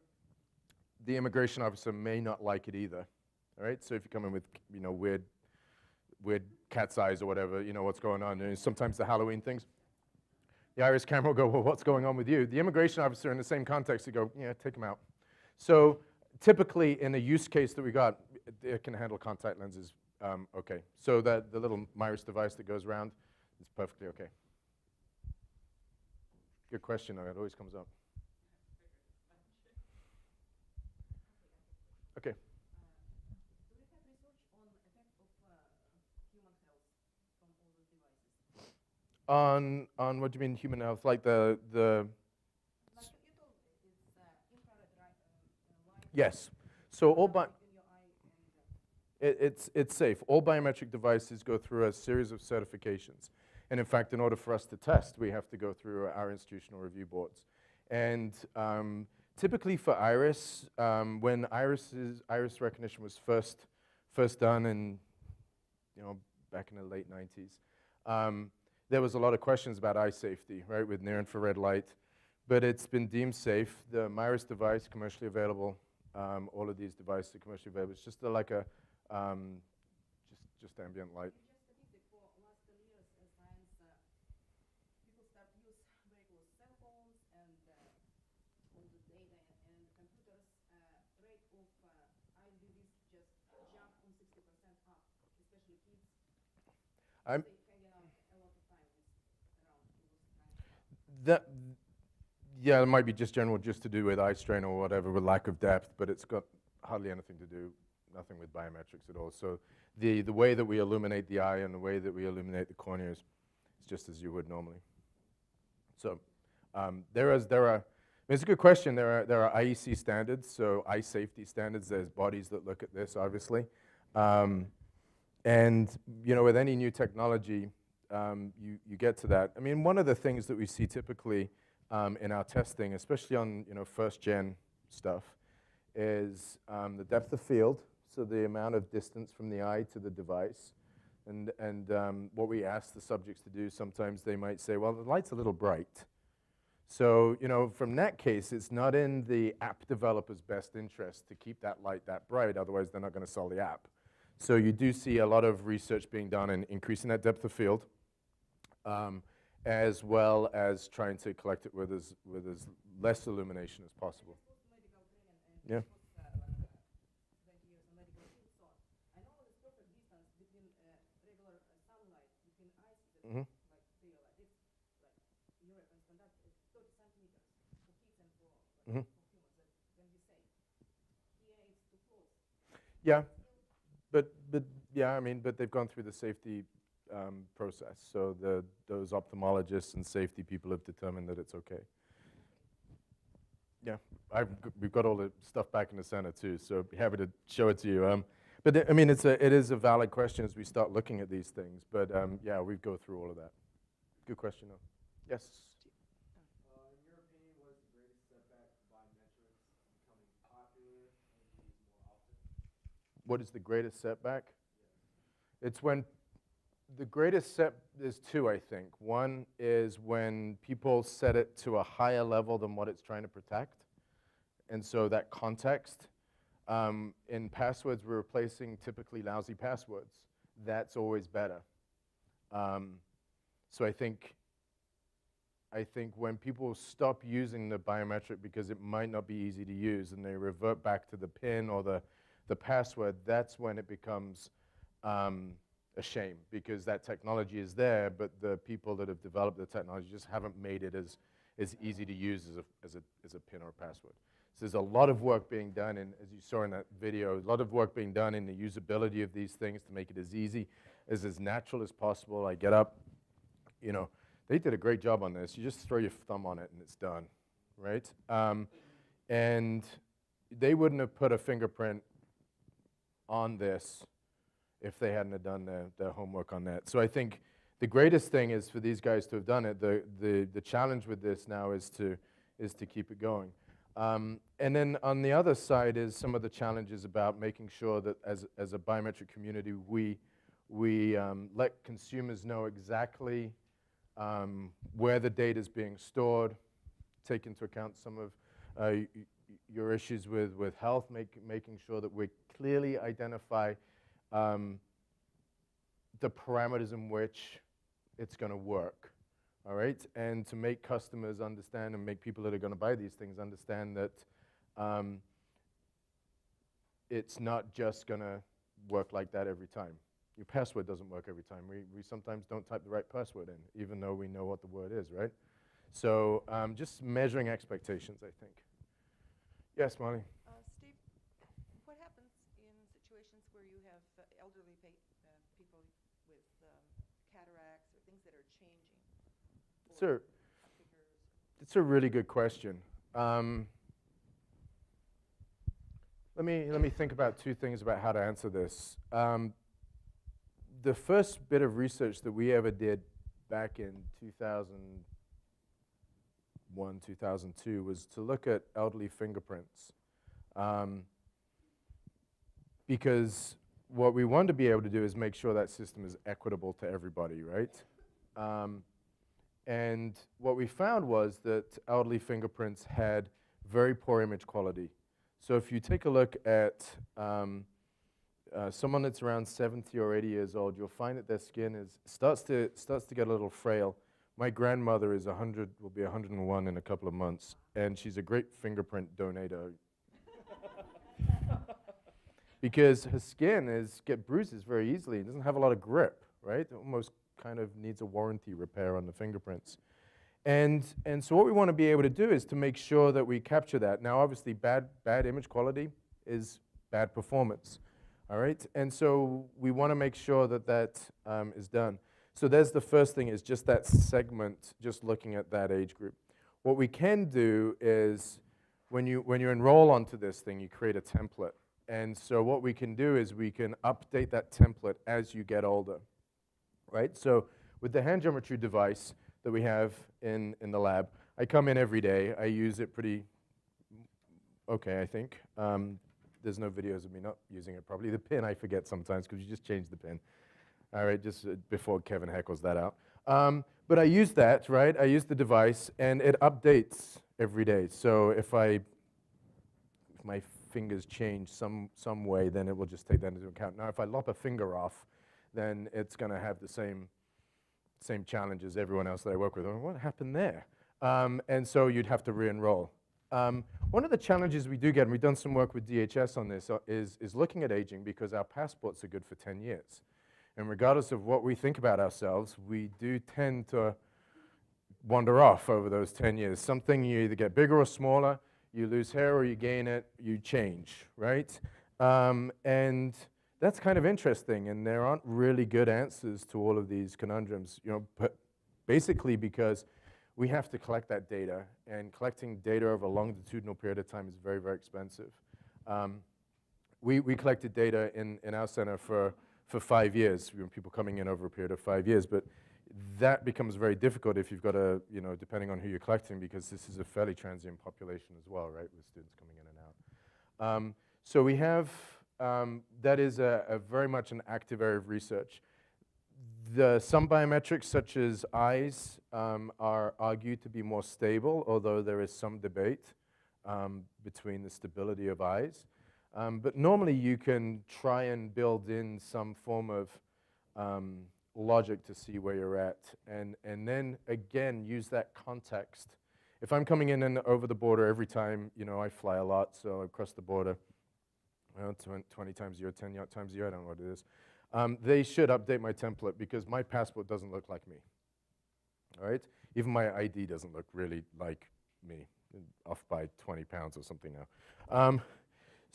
the immigration officer may not like it either. All right? So if you come in with weird cat's eyes or whatever, what's going on. And sometimes the Halloween things, the iris camera will go, well, what's going on with you? The immigration officer in the same context will go, yeah, take him out. So typically in the use case that we got, it can handle contact lenses okay. So that the little Iris device that goes around is perfectly okay. Good question, though. It always comes up. Okay. Do we have research on effect of human health from all the devices? On what do you mean human health? Like the Like you told, it's infrared light. yes. So all in your eye and it's safe. All biometric devices go through a series of certifications. And in fact, in order for us to test, we have to go through our institutional review boards. And typically for iris, when iris recognition was first done in, back in the late 90s, there was a lot of questions about eye safety, right, with near infrared light. But it's been deemed safe. The Iris device, commercially available, all of these devices are commercially available. It's just like a just ambient light. just statistic for last 10 years as science, people start use very close cell phones and all the data and computers. Rate of eye disease just jump from 60% up, especially kids. I'm They hanging out a lot of time around those kinds of that. Yeah, it might be just general, just to do with eye strain or whatever, with lack of depth, but it's got hardly anything to do, nothing with biometrics at all. So the way that we illuminate the eye and the way that we illuminate the cornea is just as you would normally. So it's a good question. There are IEC standards, so eye safety standards. There's bodies that look at this, obviously. And with any new technology, you get to that. I mean, one of the things that we see typically in our testing, especially on first gen stuff, is the depth of field, so the amount of distance from the eye to the device, and what we ask the subjects to do. Sometimes they might say, well, the light's a little bright. So from that case, it's not in the app developer's best interest to keep that light that bright, otherwise they're not going to sell the app. So you do see a lot of research being done in increasing that depth of field, as well as trying to collect it with as less illumination as possible. medical training and Yeah. like 20 years in medical field. So I know this perfect distance between regular sunlight between eyes, Mhm. like daylight. It's like your reference conduct is 30 centimeters for kids and for Mhm. for humans. That when we say here it's too close. Yeah, but yeah, I mean, but they've gone through the safety process. So those ophthalmologists and safety people have determined that it's okay. Yeah, we've got all the stuff back in the center too, so be happy to show it to you. But I mean, it is a valid question as we start looking at these things. But yeah, we go through all of that. Good question, though. Yes. In your opinion, what is the greatest setback for biometrics becoming popular and used more often? What is the greatest setback? It's when the greatest there's two, I think. One is when people set it to a higher level than what it's trying to protect. And so that context, in passwords, we're replacing typically lousy passwords. That's always better. So I think when people stop using the biometric because it might not be easy to use and they revert back to the PIN or the password, that's when it becomes a shame, because that technology is there, but the people that have developed the technology just haven't made it as easy to use as a PIN or a password. So there's a lot of work being done, and as you saw in that video, a lot of work being done in the usability of these things to make it as easy, as natural as possible. I get up, they did a great job on this. You just throw your thumb on it and it's done, right? And they wouldn't have put a fingerprint on this if they hadn't have done their homework on that. So I think the greatest thing is for these guys to have done it. The challenge with this now is to keep it going. And then on the other side is some of the challenges about making sure that as a biometric community, we let consumers know exactly where the data is being stored, take into account some of your issues with health, making sure that we clearly identify the parameters in which it's going to work, all right? And to make customers understand and make people that are going to buy these things understand that it's not just going to work like that every time. Your password doesn't work every time. We sometimes don't type the right password in, even though we know what the word is, right? So just measuring expectations, I think. Yes, Molly? Steve, what happens in situations where you have elderly people with cataracts or things that are changing? Sure. It's a really good question. Let me think about two things about how to answer this. The first bit of research that we ever did back in 2001, 2002 was to look at elderly fingerprints. Because what we want to be able to do is make sure that system is equitable to everybody, right? And what we found was that elderly fingerprints had very poor image quality. So if you take a look at someone that's around 70 or 80 years old, you'll find that their skin starts to get a little frail. My grandmother is 100, will be 101 in a couple of months, and she's a great fingerprint donator. Because her skin get bruises very easily. It doesn't have a lot of grip, right? It almost kind of needs a warranty repair on the fingerprints. And so what we want to be able to do is to make sure that we capture that. Now, obviously, bad image quality is bad performance, all right? And so we want to make sure that that is done. So there's the first thing, is just that segment, just looking at that age group. What we can do is when you enroll onto this thing, you create a template. And so what we can do is we can update that template as you get older, right? So with the hand geometry device that we have in the lab, I come in every day. I use it pretty okay, I think. There's no videos of me not using it properly. The pin I forget sometimes because you just change the pin. All right, just before Kevin heckles that out. But I use that, right? I use the device, and it updates every day. So if my fingers change some way, then it will just take that into account. Now, if I lop a finger off, then it's going to have the same challenge as everyone else that I work with. What happened there? And so you'd have to re-enroll. One of the challenges we do get, and we've done some work with DHS on this, is looking at aging, because our passports are good for 10 years. And regardless of what we think about ourselves, we do tend to wander off over those 10 years. Something, you either get bigger or smaller, you lose hair or you gain it, you change, right? And that's kind of interesting, and there aren't really good answers to all of these conundrums, but basically because we have to collect that data, and collecting data over a longitudinal period of time is very, very expensive. We collected data in our center for 5 years, people coming in over a period of 5 years, but that becomes very difficult if you've got depending on who you're collecting, because this is a fairly transient population as well, right, with students coming in and out. So we have, that is a very much an active area of research. Some biometrics, such as eyes, are argued to be more stable, although there is some debate between the stability of eyes. But normally you can try and build in some form of logic to see where you're at, and then again use that context. If I'm coming in and over the border every time, I fly a lot, so I cross the border 20 times a year, 10 times a year, I don't know what it is. They should update my template, because my passport doesn't look like me, all right? Even my ID doesn't look really like me, off by 20 pounds or something now.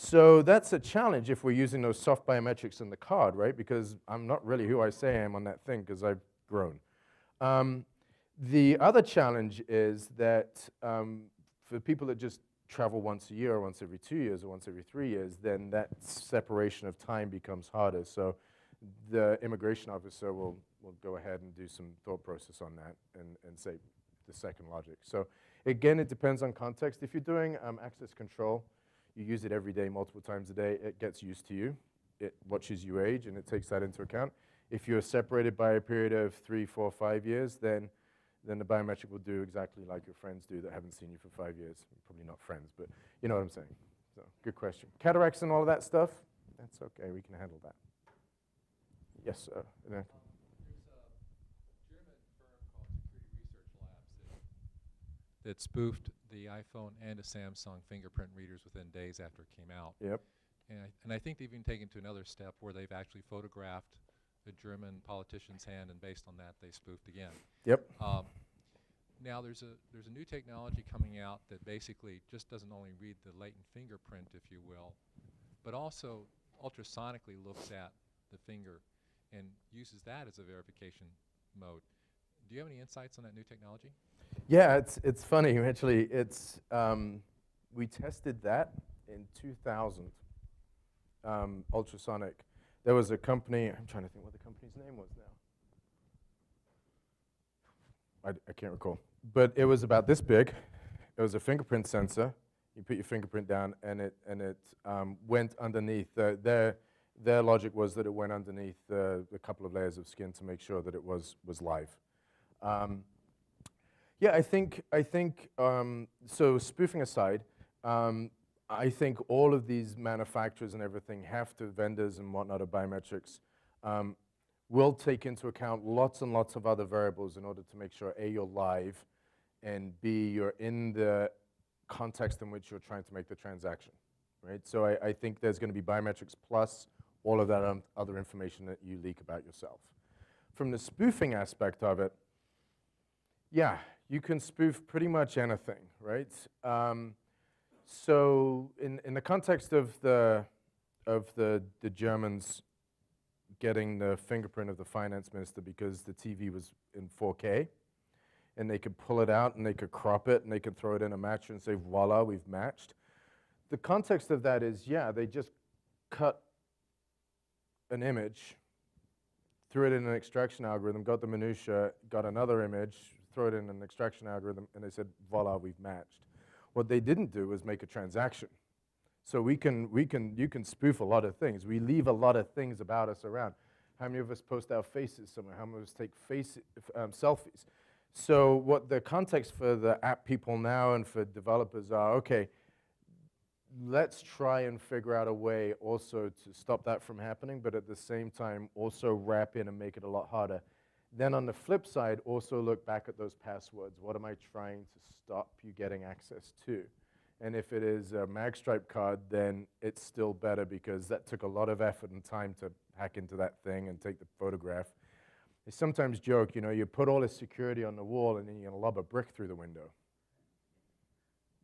So that's a challenge if we're using those soft biometrics in the card, right? Because I'm not really who I say I am on that thing, because I've grown. The other challenge is that for people that just travel once a year, or once every 2 years, or once every 3 years, then that separation of time becomes harder. So the immigration officer will go ahead and do some thought process on that and say the second logic. So again, it depends on context. If you're doing access control, you use it every day, multiple times a day, it gets used to you. It watches you age, and it takes that into account. If you're separated by a period of 3, 4, 5 years, then the biometric will do exactly like your friends do that haven't seen you for 5 years. Probably not friends, but you know what I'm saying. So, good question. Cataracts and all of that stuff, that's okay, we can handle that. Yes, sir. There's a German firm called Security Research Labs that spoofed the iPhone and the Samsung fingerprint readers within days after it came out. Yep. And I think they've even taken to another step where they've actually photographed a German politician's hand, and based on that, they spoofed again. Yep. Now there's a new technology coming out that basically just doesn't only read the latent fingerprint, if you will, but also ultrasonically looks at the finger and uses that as a verification mode. Do you have any insights on that new technology? Yeah, it's funny actually. It's we tested that in 2000. Ultrasonic. There was a company. I'm trying to think what the company's name was now. I can't recall. But it was about this big. It was a fingerprint sensor. You put your fingerprint down, and it went underneath. Their logic was that it went underneath a couple of layers of skin to make sure that it was live. Yeah, I think so spoofing aside, I think all of these manufacturers and everything have to, vendors and whatnot of biometrics, will take into account lots and lots of other variables in order to make sure A, you're live, and B, you're in the context in which you're trying to make the transaction, right? So I think there's going to be biometrics plus all of that other information that you leak about yourself. From the spoofing aspect of it, yeah, you can spoof pretty much anything, right? So in the context of the Germans getting the fingerprint of the finance minister because the TV was in 4K, and they could pull it out and they could crop it and they could throw it in a matcher and say, voila, we've matched. The context of that is, yeah, they just cut an image, threw it in an extraction algorithm, got the minutia, got another image, throw it in an extraction algorithm, and they said, voila, we've matched. What they didn't do was make a transaction. So you can spoof a lot of things. We leave a lot of things about us around. How many of us post our faces somewhere? How many of us take selfies? So what the context for the app people now and for developers are, okay, let's try and figure out a way also to stop that from happening, but at the same time also wrap in and make it a lot harder. Then on the flip side, also look back at those passwords. What am I trying to stop you getting access to? And if it is a magstripe card, then it's still better because that took a lot of effort and time to hack into that thing and take the photograph. I sometimes joke, you know, you put all this security on the wall and then you're going to lob a brick through the window.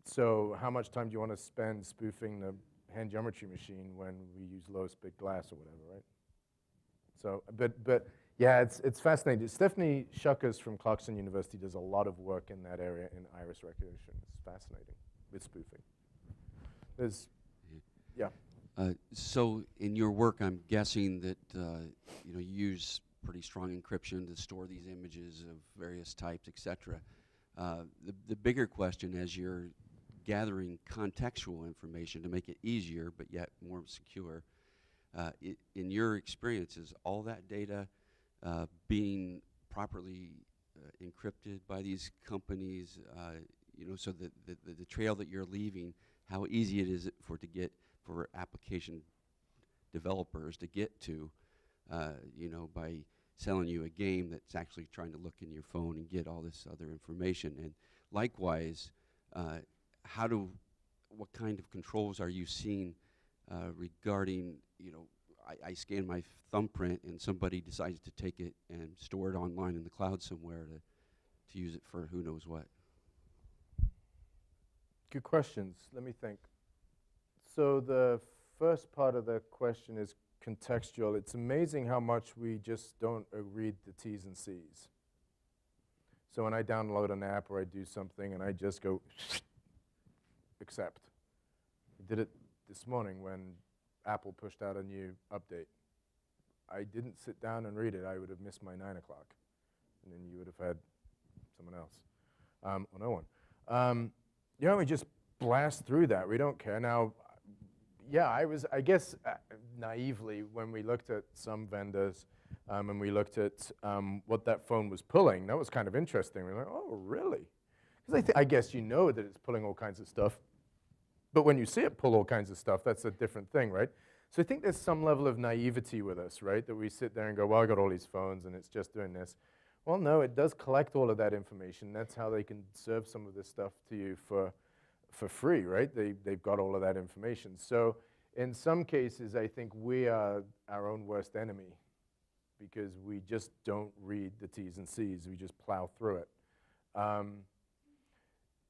So how much time do you want to spend spoofing the hand geometry machine when we use lowest bit glass or whatever, right? So, but yeah, it's fascinating. Stephanie Shuckers from Clarkson University does a lot of work in that area in iris recognition. It's fascinating with spoofing. Yeah. So in your work, I'm guessing that you use pretty strong encryption to store these images of various types, etc. The bigger question, as you're gathering contextual information to make it easier but yet more secure, in your experience, is all that data being properly encrypted by these companies? So that the trail that you're leaving, how easy it is for application developers to get to, by selling you a game that's actually trying to look in your phone and get all this other information. And likewise, what kind of controls are you seeing regarding, I scan my thumbprint and somebody decides to take it and store it online in the cloud somewhere to use it for who knows what? Good questions. Let me think. So the first part of the question is contextual. It's amazing how much we just don't read the T's and C's. So when I download an app or I do something and I just go accept. I did it this morning when Apple pushed out a new update. I didn't sit down and read it. I would have missed my 9 o'clock. And then you would have had someone else. Or no one. We just blast through that. We don't care. Now, yeah, I guess naively, when we looked at some vendors and we looked at what that phone was pulling, that was kind of interesting. We were like, oh, really? Because I guess you know that it's pulling all kinds of stuff. But when you see it pull all kinds of stuff, that's a different thing, right? So I think there's some level of naivety with us, right? That we sit there and go, well, I got all these phones and it's just doing this. Well, no, it does collect all of that information. That's how they can serve some of this stuff to you for free, right? They've got all of that information. So in some cases, I think we are our own worst enemy because we just don't read the T's and C's. We just plow through it.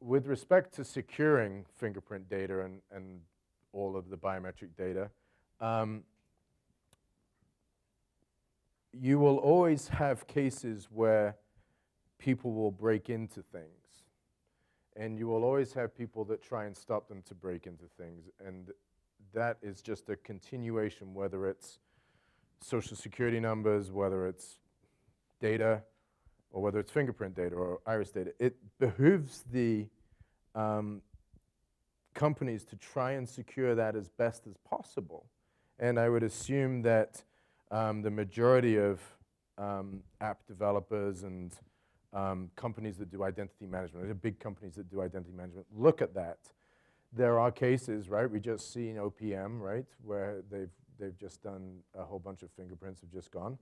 With respect to securing fingerprint data and all of the biometric data, you will always have cases where people will break into things. And you will always have people that try and stop them to break into things. And that is just a continuation, whether it's social security numbers, whether it's data, or whether it's fingerprint data or iris data. It behooves the companies to try and secure that as best as possible. And I would assume that the majority of app developers and companies that do identity management, the big companies that do identity management, look at that. There are cases, right? We just seen OPM, right, where they've just done a whole bunch of fingerprints have just gone.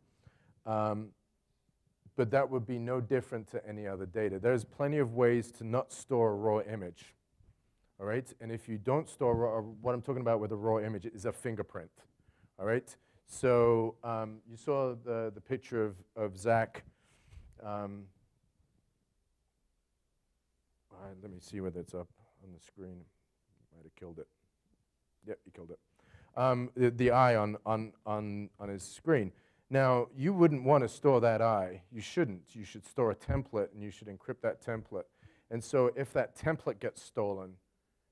But that would be no different to any other data. There's plenty of ways to not store a raw image, all right? And if you don't store raw, what I'm talking about with a raw image is a fingerprint, all right? So you saw the picture of Zach. Let me see whether it's up on the screen. Might have killed it. Yep, he killed it. The eye on his screen. Now, you wouldn't want to store that eye. You shouldn't. You should store a template, and you should encrypt that template. And so if that template gets stolen,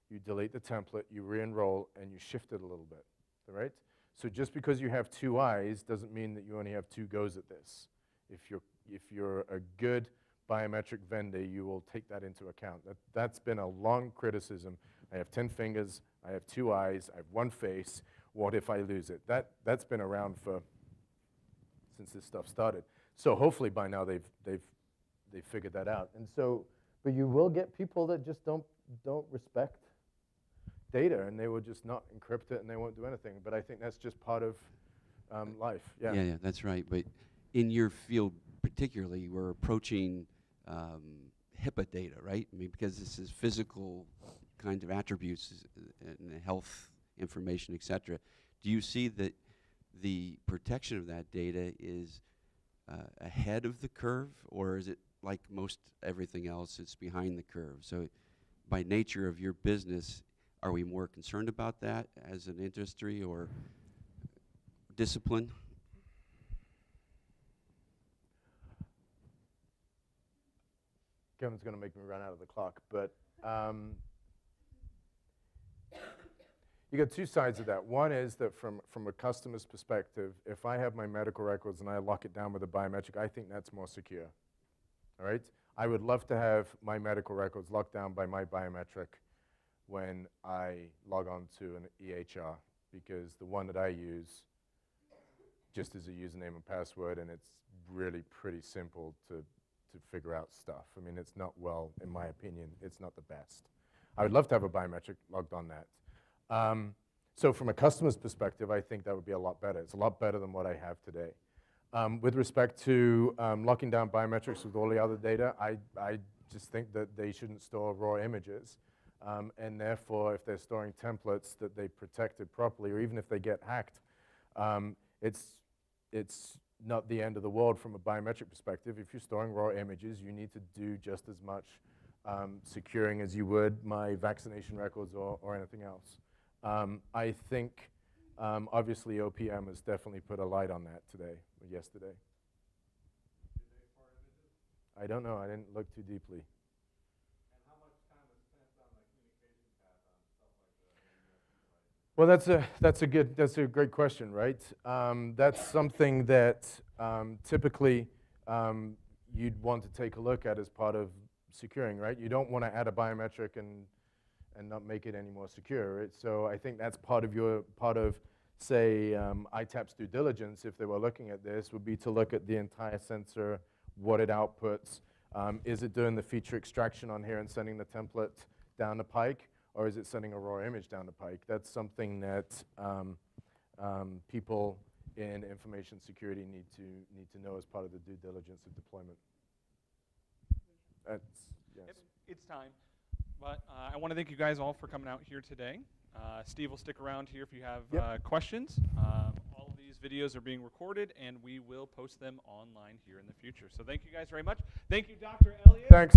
you delete the template, you re-enroll, and you shift it a little bit, all right? So just because you have two eyes doesn't mean that you only have two goes at this. If you're a good biometric vendor, you will take that into account. That's been a long criticism. I have 10 fingers, I have two eyes, I have one face. What if I lose it? That's been around since this stuff started. So hopefully by now they've figured that out. And so, but you will get people that just don't respect data, and they will just not encrypt it, and they won't do anything. But I think that's just part of life. Yeah. Yeah, that's right. But in your field particularly, we're approaching HIPAA data, right? I mean, because this is physical kind of attributes and health information, et cetera. Do you see that the protection of that data is ahead of the curve, or is it like most everything else, it's behind the curve? So by nature of your business, are we more concerned about that as an industry or discipline? Kevin's going to make me run out of the clock, but you got two sides of that. One is that from a customer's perspective, if I have my medical records and I lock it down with a biometric, I think that's more secure, all right? I would love to have my medical records locked down by my biometric when I log on to an EHR, because the one that I use just is a username and password, and it's really pretty simple to figure out stuff. I mean, it's not, well, in my opinion, it's not the best. I would love to have a biometric logged on that. So from a customer's perspective, I think that would be a lot better. It's a lot better than what I have today. With respect to locking down biometrics with all the other data, I just think that they shouldn't store raw images. And therefore, if they're storing templates that they protected properly, or even if they get hacked, it's not the end of the world from a biometric perspective. If you're storing raw images, you need to do just as much securing as you would my vaccination records or anything else. I think, obviously, OPM has definitely put a light on that today, or yesterday. Did they store images? I don't know. I didn't look too deeply. And how much time was spent on the communication path on stuff like the Well, that's a great question, right? That's something that typically you'd want to take a look at as part of securing, right? You don't want to add a biometric and not make it any more secure, right? So I think that's part of say ITAP's due diligence, if they were looking at this, would be to look at the entire sensor, what it outputs. Is it doing the feature extraction on here and sending the template down the pike, or is it sending a raw image down the pike? That's something that people in information security need to know as part of the due diligence of deployment. That's, yes. It's time. But I want to thank you guys all for coming out here today. Steve will stick around here if you have questions. All of these videos are being recorded, and we will post them online here in the future. So thank you guys very much. Thank you, Dr. Elliott. Thanks.